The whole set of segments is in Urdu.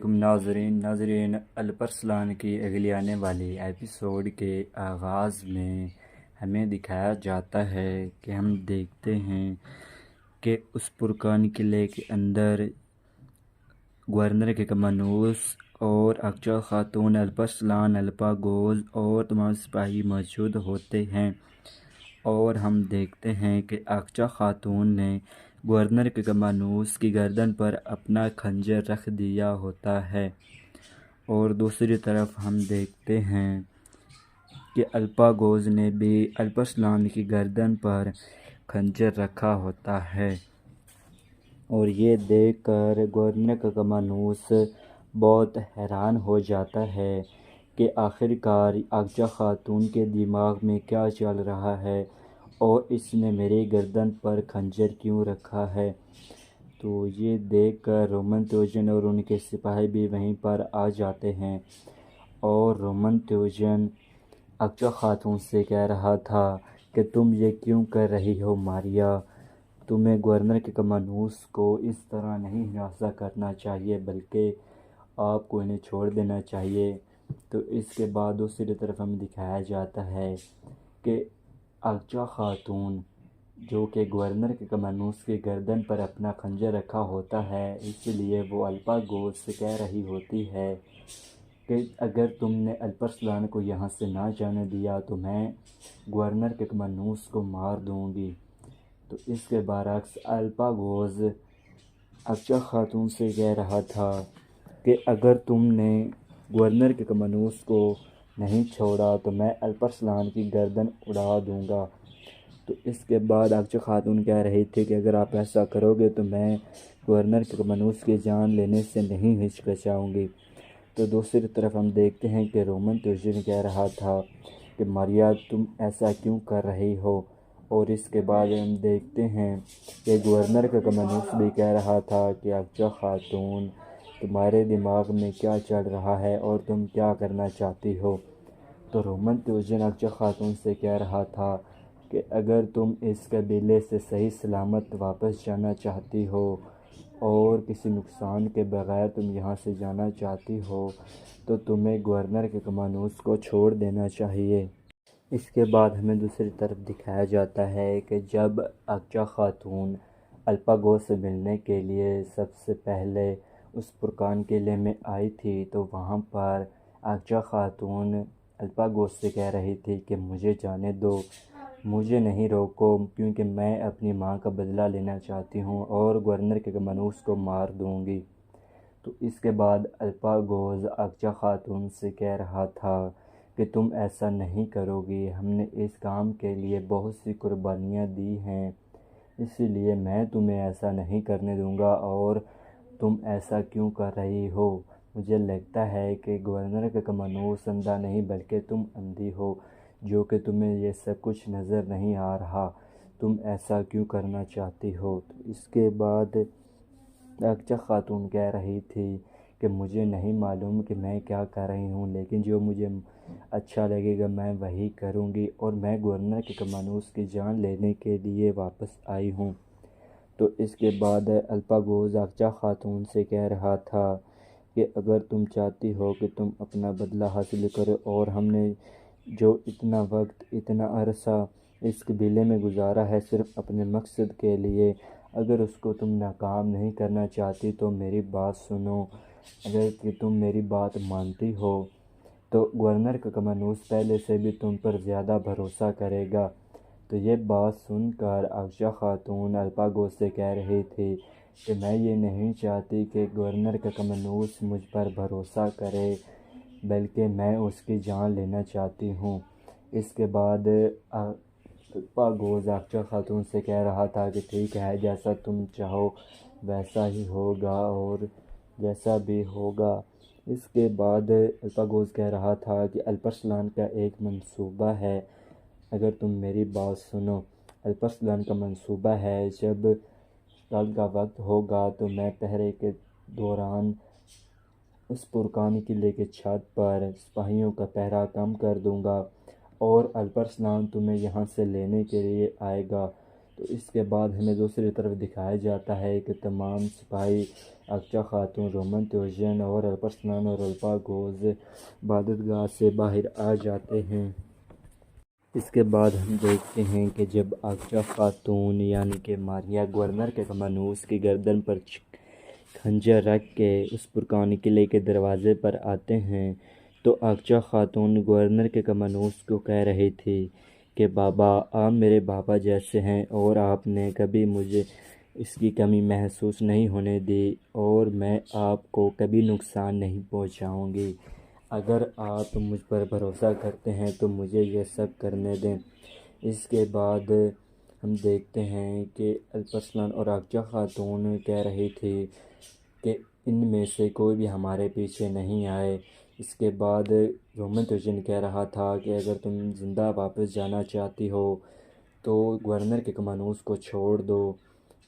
ناظرین الپرسلان کی اگلی آنے والی ایپیسوڈ کے آغاز میں ہمیں دکھایا جاتا ہے کہ ہم دیکھتے ہیں کہ اس پرکان قلعے کے اندر گورنر کے کمانوس اور اقچا خاتون الپرسلان الپاگوز اور تمام سپاہی موجود ہوتے ہیں، اور ہم دیکھتے ہیں کہ اقچا خاتون نے گورنر کے کمانوس کی گردن پر اپنا خنجر رکھ دیا ہوتا ہے، اور دوسری طرف ہم دیکھتے ہیں کہ الپاگوز نے بھی الپرسلان کی گردن پر خنجر رکھا ہوتا ہے، اور یہ دیکھ کر گورنر کا کمانوس بہت حیران ہو جاتا ہے کہ آخرکار اقچا خاتون کے دماغ میں کیا چل رہا ہے اور اس نے میری گردن پر خنجر کیوں رکھا ہے۔ تو یہ دیکھ کر رومن تیوجن اور ان کے سپاہی بھی وہیں پر آ جاتے ہیں، اور رومن تیوجن اقچا خاتون سے کہہ رہا تھا کہ تم یہ کیوں کر رہی ہو ماریا، تمہیں گورنر کے کمانوس کو اس طرح نہیں ہراساں کرنا چاہیے بلکہ آپ کو انہیں چھوڑ دینا چاہیے۔ تو اس کے بعد دوسری طرف ہمیں دکھایا جاتا ہے کہ اقچا خاتون جو کہ گورنر کے کمانوس کی گردن پر اپنا خنجر رکھا ہوتا ہے، اس لیے وہ الپاگوز سے کہہ رہی ہوتی ہے کہ اگر تم نے الپرسلان کو یہاں سے نہ جانے دیا تو میں گورنر کے کمانوس کو مار دوں گی۔ تو اس کے برعکس الپاگوز اقچا خاتون سے کہہ رہا تھا کہ اگر تم نے گورنر کے کمانوس کو نہیں چھوڑا تو میں الپرسلان کی گردن اڑا دوں گا۔ تو اس کے بعد اقچا خاتون کہہ رہی تھی کہ اگر آپ ایسا کرو گے تو میں گورنر کے کمانوس کی جان لینے سے نہیں ہچکچاؤں گی۔ تو دوسری طرف ہم دیکھتے ہیں کہ رومن تیوجن کہہ رہا تھا کہ ماریا تم ایسا کیوں کر رہی ہو، اور اس کے بعد ہم دیکھتے ہیں کہ گورنر کا کمانوس بھی کہہ رہا تھا کہ اقچا خاتون تمہارے دماغ میں کیا چل رہا ہے اور تم کیا کرنا چاہتی ہو۔ تو رومن تیوجن اقچا خاتون سے کہہ رہا تھا کہ اگر تم اس قبیلے سے صحیح سلامت واپس جانا چاہتی ہو اور کسی نقصان کے بغیر تم یہاں سے جانا چاہتی ہو تو تمہیں گورنر کے کمانوس کو چھوڑ دینا چاہیے۔ اس کے بعد ہمیں دوسری طرف دکھایا جاتا ہے کہ جب اقچا خاتون الپاگوز سے ملنے کے لیے سب سے پہلے اس پرکان قلعے میں آئی تھی تو وہاں پر اقچا خاتون الپاگوز سے کہہ رہی تھی کہ مجھے جانے دو، مجھے نہیں روکو، کیونکہ میں اپنی ماں کا بدلہ لینا چاہتی ہوں اور گورنر کے کمانوس کو مار دوں گی۔ تو اس کے بعد الپاگوز اقچا خاتون سے کہہ رہا تھا کہ تم ایسا نہیں کرو گی، ہم نے اس کام کے لیے بہت سی قربانیاں دی ہیں، اسی لیے میں تمہیں ایسا نہیں کرنے دوں گا، اور تم ایسا کیوں کر رہی ہو؟ مجھے لگتا ہے کہ گورنر کا کمانوس اندھا نہیں بلکہ تم اندھی ہو، جو کہ تمہیں یہ سب کچھ نظر نہیں آ رہا، تم ایسا کیوں کرنا چاہتی ہو؟ تو اس کے بعد اقچا خاتون کہہ رہی تھی کہ مجھے نہیں معلوم کہ میں کیا کر رہی ہوں، لیکن جو مجھے اچھا لگے گا میں وہی کروں گی، اور میں گورنر کے کمانوس کی جان لینے کے لیے واپس آئی ہوں۔ تو اس کے بعد الپاگوز اقچا خاتون سے کہہ رہا تھا کہ اگر تم چاہتی ہو کہ تم اپنا بدلہ حاصل کرو، اور ہم نے جو اتنا وقت اتنا عرصہ اس قبیلے میں گزارا ہے صرف اپنے مقصد کے لیے، اگر اس کو تم ناکام نہیں کرنا چاہتی تو میری بات سنو، اگر کہ تم میری بات مانتی ہو تو گورنر کا کمانوس پہلے سے بھی تم پر زیادہ بھروسہ کرے گا۔ تو یہ بات سن کر اقچا خاتون الپاگوز سے کہہ رہی تھی کہ میں یہ نہیں چاہتی کہ گورنر کا کمانوس مجھ پر بھروسہ کرے بلکہ میں اس کی جان لینا چاہتی ہوں۔ اس کے بعد الپاگوز اقچا خاتون سے کہہ رہا تھا کہ ٹھیک ہے، جیسا تم چاہو ویسا ہی ہوگا، اور جیسا بھی ہوگا۔ اس کے بعد الپاگوز کہہ رہا تھا کہ الپرسلان کا ایک منصوبہ ہے، اگر تم میری بات سنو، الپرسلان کا منصوبہ ہے جب کل کا وقت ہوگا تو میں پہرے کے دوران اس پرکان قلعے کے چھت پر سپاہیوں کا پہرا کم کر دوں گا، اور الپرسلان تمہیں یہاں سے لینے کے لیے آئے گا تو اس کے بعد ہمیں دوسری طرف دکھایا جاتا ہے کہ تمام سپاہی اقچا خاتون، رومن تیوجن اور الپرسلان اور الپاگوس عبادت گاہ سے باہر آ جاتے ہیں۔ اس کے بعد ہم دیکھتے ہیں کہ جب اقچا خاتون یعنی کہ ماریا گورنر کے کمانوس کی گردن پر خنجر رکھ کے اس پرکان قلعے کے دروازے پر آتے ہیں تو اقچا خاتون گورنر کے کمانوس کو کہہ رہی تھی کہ بابا، آپ میرے بابا جیسے ہیں اور آپ نے کبھی مجھے اس کی کمی محسوس نہیں ہونے دی اور میں آپ کو کبھی نقصان نہیں پہنچاؤں گی۔ اگر آپ مجھ پر بھروسہ کرتے ہیں تو مجھے یہ سب کرنے دیں۔ اس کے بعد ہم دیکھتے ہیں کہ الپرسلان اور اقچا خاتون کہہ رہی تھی کہ ان میں سے کوئی بھی ہمارے پیچھے نہیں آئے۔ اس کے بعد رومن تیوجن کہہ رہا تھا کہ اگر تم زندہ واپس جانا چاہتی ہو تو گورنر کے کمانوس کو چھوڑ دو۔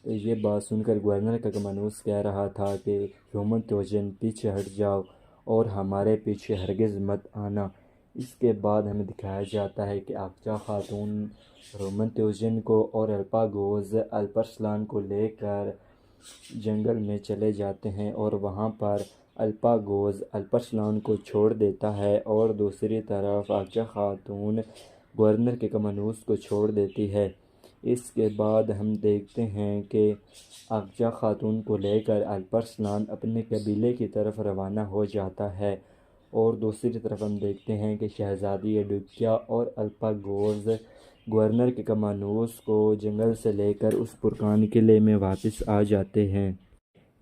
تو یہ بات سن کر گورنر کا کمانوس کہہ رہا تھا کہ رومن تیوجن پیچھے ہٹ جاؤ اور ہمارے پیچھے ہرگز مت آنا۔ اس کے بعد ہمیں دکھایا جاتا ہے کہ اقچا خاتون رومن تیوجن کو اور الپاگوس الپرسلان کو لے کر جنگل میں چلے جاتے ہیں اور وہاں پر الپاگوس الپرسلان کو چھوڑ دیتا ہے اور دوسری طرف اقچا خاتون گورنر کے کمانوس کو چھوڑ دیتی ہے۔ اس کے بعد ہم دیکھتے ہیں کہ اقچا خاتون کو لے کر الپرسلان اپنے قبیلے کی طرف روانہ ہو جاتا ہے اور دوسری طرف ہم دیکھتے ہیں کہ شہزادی ایڈوکیا اور الپاگوس گورنر کے کمانوس کو جنگل سے لے کر اس پرکان قلعے میں واپس آ جاتے ہیں۔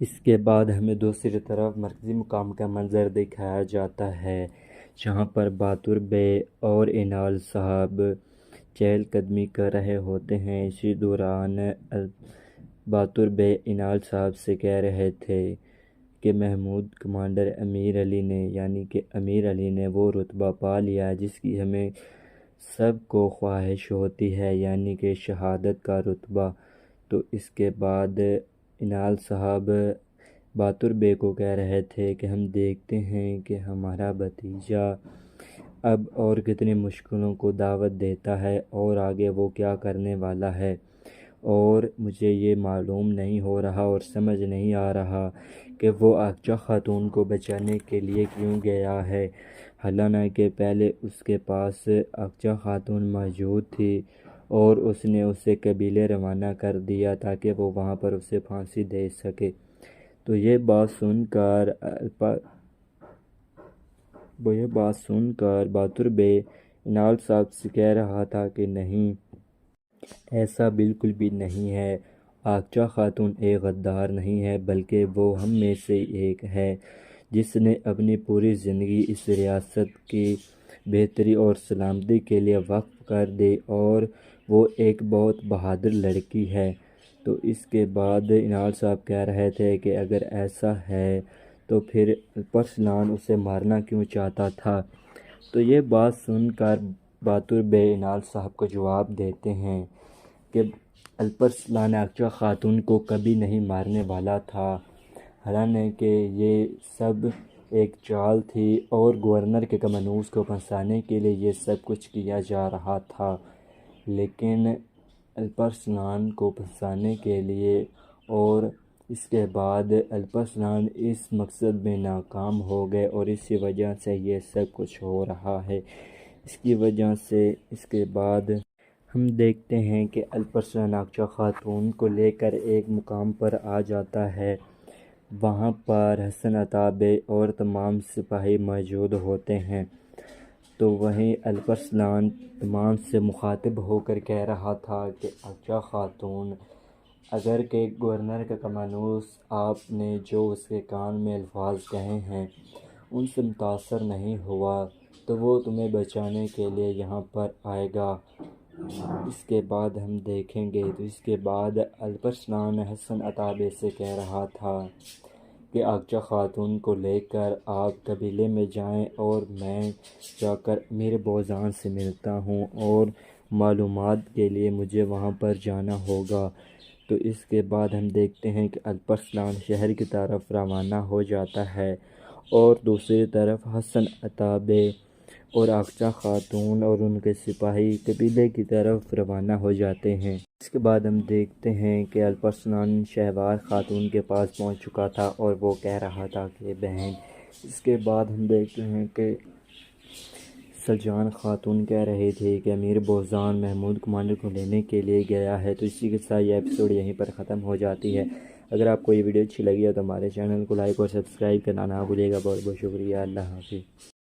اس کے بعد ہمیں دوسری طرف مرکزی مقام کا منظر دکھایا جاتا ہے جہاں پر باتور بے اور انال صاحب چہل قدمی کر رہے ہوتے ہیں۔ اسی دوران باتور بے انال صاحب سے کہہ رہے تھے کہ محمود کمانڈر امیر علی نے یعنی کہ امیر علی نے وہ رتبہ پا لیا جس کی ہمیں سب کو خواہش ہوتی ہے یعنی کہ شہادت کا رتبہ۔ تو اس کے بعد انال صاحب باتور بے کو کہہ رہے تھے کہ ہم دیکھتے ہیں کہ ہمارا بھتیجا اب اور کتنی مشکلوں کو دعوت دیتا ہے اور آگے وہ کیا کرنے والا ہے، اور مجھے یہ معلوم نہیں ہو رہا اور سمجھ نہیں آ رہا کہ وہ اقچا خاتون کو بچانے کے لیے کیوں گیا ہے، حالانکہ پہلے اس کے پاس اقچا خاتون موجود تھی اور اس نے اسے قبیلے روانہ کر دیا تاکہ وہ وہاں پر اسے پھانسی دے سکے۔ تو یہ بات سن کر باتور بے انال صاحب سے کہہ رہا تھا کہ نہیں، ایسا بالکل بھی نہیں ہے، اقچا خاتون ایک غدار نہیں ہے بلکہ وہ ہم میں سے ایک ہے جس نے اپنی پوری زندگی اس ریاست کی بہتری اور سلامتی کے لیے وقف کر دی اور وہ ایک بہت بہادر لڑکی ہے۔ تو اس کے بعد انال صاحب کہہ رہے تھے کہ اگر ایسا ہے تو پھر الپرسلان اسے مارنا کیوں چاہتا تھا۔ تو یہ بات سن کر باتور بے انال صاحب کو جواب دیتے ہیں کہ الپرسلان اقچا خاتون کو کبھی نہیں مارنے والا تھا، حالانکہ یہ سب ایک چال تھی اور گورنر کے کمانوس کو پھنسانے کے لیے یہ سب کچھ کیا جا رہا تھا، لیکن الپرسلان کو پھنسانے کے لیے اور اس کے بعد الپرسلان اس مقصد میں ناکام ہو گئے اور اسی وجہ سے یہ سب کچھ ہو رہا ہے۔ اس کی وجہ سے اس کے بعد ہم دیکھتے ہیں کہ الپرسلان اقچا خاتون کو لے کر ایک مقام پر آ جاتا ہے۔ وہاں پر حسن عطا بے اور تمام سپاہی موجود ہوتے ہیں۔ تو وہیں الپرسلان تمام سے مخاطب ہو کر کہہ رہا تھا کہ اقچا خاتون، اگر کہ گورنر کا کمانوس آپ نے جو اس کے کان میں الفاظ کہے ہیں ان سے متاثر نہیں ہوا تو وہ تمہیں بچانے کے لیے یہاں پر آئے گا۔ اس کے بعد ہم دیکھیں گے تو اس کے بعد الپرسلان حسن عطا بے سے کہہ رہا تھا کہ اقچا خاتون کو لے کر آپ قبیلے میں جائیں اور میں جا کر امیر بوزان سے ملتا ہوں اور معلومات کے لیے مجھے وہاں پر جانا ہوگا۔ تو اس کے بعد ہم دیکھتے ہیں کہ الپرسلان شہر کی طرف روانہ ہو جاتا ہے اور دوسری طرف حسن عطا بے اور اقچا خاتون اور ان کے سپاہی قبیلے کی طرف روانہ ہو جاتے ہیں۔ اس کے بعد ہم دیکھتے ہیں کہ الپرسنان شہوار خاتون کے پاس پہنچ چکا تھا اور وہ کہہ رہا تھا کہ بہن. اس کے بعد ہم دیکھتے ہیں کہ سلجان خاتون کہہ رہے تھے کہ امیر بہزان محمود کمانڈر کو لینے کے لیے گیا ہے. تو اسی کے ساتھ یہ ایپیسوڈ یہیں پر ختم ہو جاتی ہے. اگر آپ کو یہ ویڈیو اچھی لگی ہے تو ہمارے چینل کو لائک اور سبسکرائب کرنا نہ بھولیے گا. بہت بہت شکریہ. اللہ حافظ.